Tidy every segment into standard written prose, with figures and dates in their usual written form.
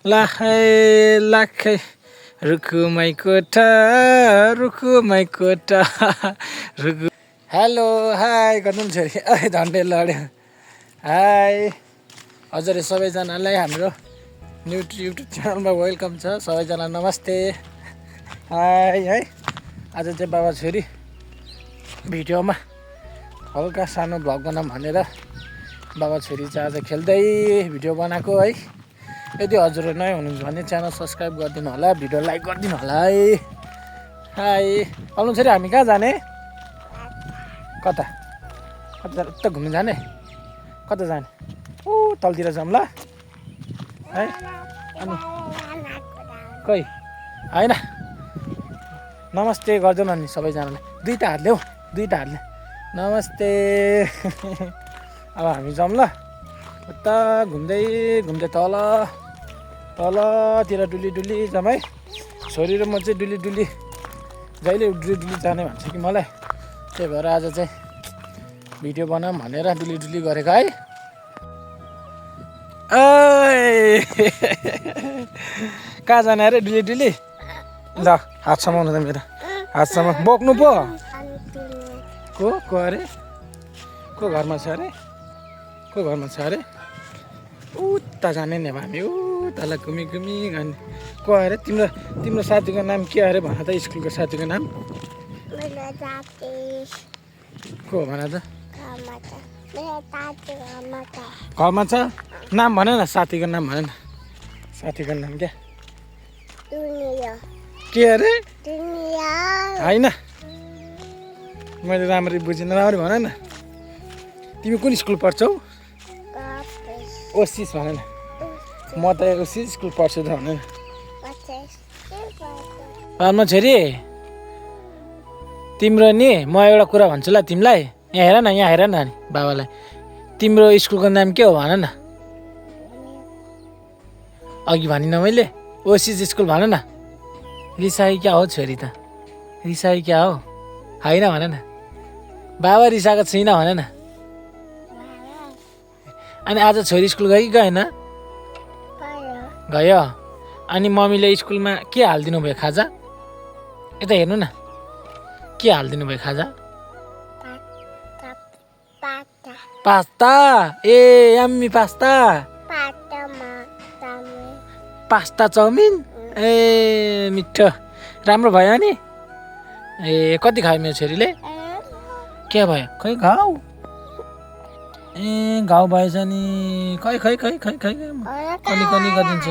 लाखै लाखै रुखुमै कोठा रुखु। Hello hi गर्नु छोरी झन्डै लड्यो। हाई हजुर सबैजनालाई हाम्रो युट्युब च्यानलमा वेलकम छ। सबैजना नमस्ते। हाई है आज चाहिँ बाबा छोरी भिडियोमा हल्का सानो भ्लग बनाऊँ भनेर बाबा छोरी चाहिँ आज खेल्दै भिडियो बनाएको है। यदि हजुर नयाँ हुनुहुन्छ भने च्यानल सब्सक्राइब गरिदिनु होला, भिडियो लाइक गरिदिनु होला है। हाई आउनु छोरी हामी कहाँ जाने? कता कता उता घुम्नु जाने? कता जाने? तलतिर जाऊँ ल है। अनि खै होइन नमस्ते गरिदेऊ न नि सबैजनालाई। दुईवटा हात ल्याऊ, दुईवटा हातले नमस्ते। अब हामी जाऊँ ल उता घुम्दै घुम्दै तलतिर डुली जाऊँ है। छोरी र म चाहिँ डुली जहिले डुली जाने भन्छ कि मलाई। त्यही भएर आज चाहिँ भिडियो बनाऊँ भनेर डुली गरेको है। कहाँ जाने अरे डुली? ल हात समाउनु त मेरो हात समाउ। बोक्नु पो को अरे? को घरमा छ अरे? को घरमा छ अरे? उता जाने नि अब हामी तल घुमी गर्ने। को अरे? तिम्रो साथीको नाम के अरे भन त? स्कुलको साथीको नाम को भन त? घरमा छ नाम भन न, साथीको नाम भन न। साथीको नाम क्या के अरे? होइन मैले राम्ररी बुझिनँ, राम्ररी भन न। तिमी कुन स्कुल पढ्छौ? ओसिस भन न। म त ओसिस स्कुल पढ्छु त भन न। घरमा छोरी तिम्रो नि म एउटा कुरा भन्छु ल तिमीलाई। यहाँ हेर न, यहाँ हेर न बाबालाई। तिम्रो स्कुलको नाम के हो भन न? अघि भनिनँ मैले ओसिस स्कुल भन न। रिसाई क्या हो छोरी त? रिसाई क्या हो? होइन भन न। बाबा रिसाएको छुइनँ भन न। अनि आज छोरी स्कुल गयो कि गएन? गयो। अनि मम्मीले स्कुलमा के हालिदिनु भयो खाजा? यता हेर्नु न के हालिदिनु भयो खाजा? पास्ता। ए यम्मी पास्ता। Pasta chowmein. ए मिठो राम्रो भयो नि। ए कति खायो मेरो छोरीले? के भयो? खै घाउ? ए घाउ भएछ नि। खै कनी गरिदिन्छ।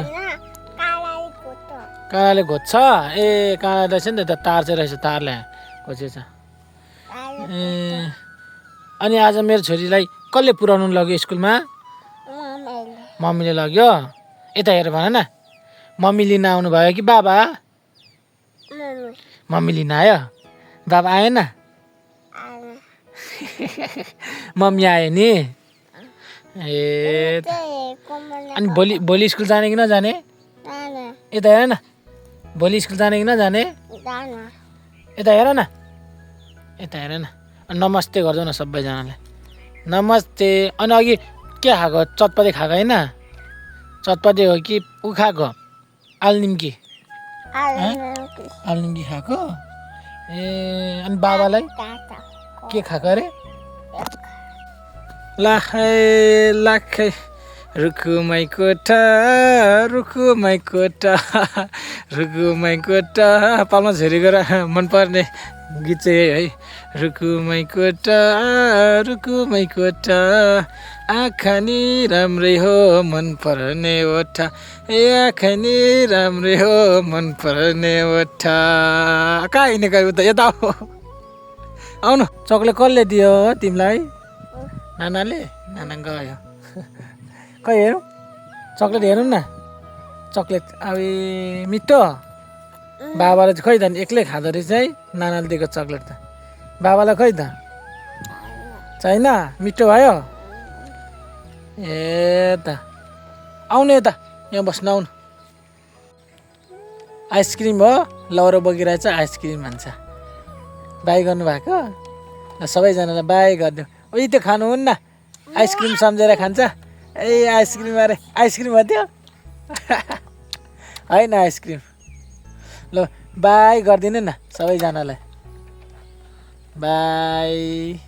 काँडाले घोज्छ? ए काँडा रहेछ नि त, तार चाहिँ रहेछ, तारले घोचेछ। ए अनि आज मेरो छोरीलाई कसले पुऱ्याउनु लग्यो स्कुलमा? मम्मीले लग्यो। यता हेर भन न, मम्मी लिन आउनु भयो कि बाबा? मम्मी लिन आयो। बाबा आएन? मम्मी आयो नि। ए अनि भोलि स्कुल जाने कि नजाने? यता हेर न, भोलि स्कुल जाने कि नजाने? यता हेर न, यता हेर न। नमस्ते गरिदेऊ न सबैजनालाई। नमस्ते। अनि अघि के खाएको? चटपटे खाएको होइन? चटपटे हो कि ऊ खाएको आलनिम्की? आलनिम्की खाएको। ए अनि बाबालाई के खाएको अरे? लाखै रुखुमै कोठा पाल्मा छोरीको मनपर्ने गीत चाहिँ है। रुखुमै कोठा आँखा नि राम्रै हो मन पर्ने ओठा। ए आँखा नि राम्रै हो मन पर्ने ओठा। कहाँ हिँडेको उता? यता आउनु। चक्लेट कसले दियो तिमीलाई? नानाले? नाना गयो। खै हेरौँ चक्लेट हेरौँ न। चक्लेट अब मिठो। बाबाले चाहिँ खै त एक्लै खाँदो रहेछ है नानाले दिएको चक्लेट त। बाबालाई खै त छैन? मिठो भयो? ए त आउनु यता, यहाँ बस्नु आउनु। आइसक्रिम हो लौरो बोकिरहेछ, आइसक्रिम भन्छ। बाई गर्नुभएको? सबैजनालाई बाई गरिदिउँ। उही त्यो खानुहुन्न, आइसक्रिम सम्झेर खान्छ। ए आइसक्रिम अरे आइसक्रिम हो त्यो। होइन आइसक्रिम ल बाई गरिदिनु न सबैजनालाई बाई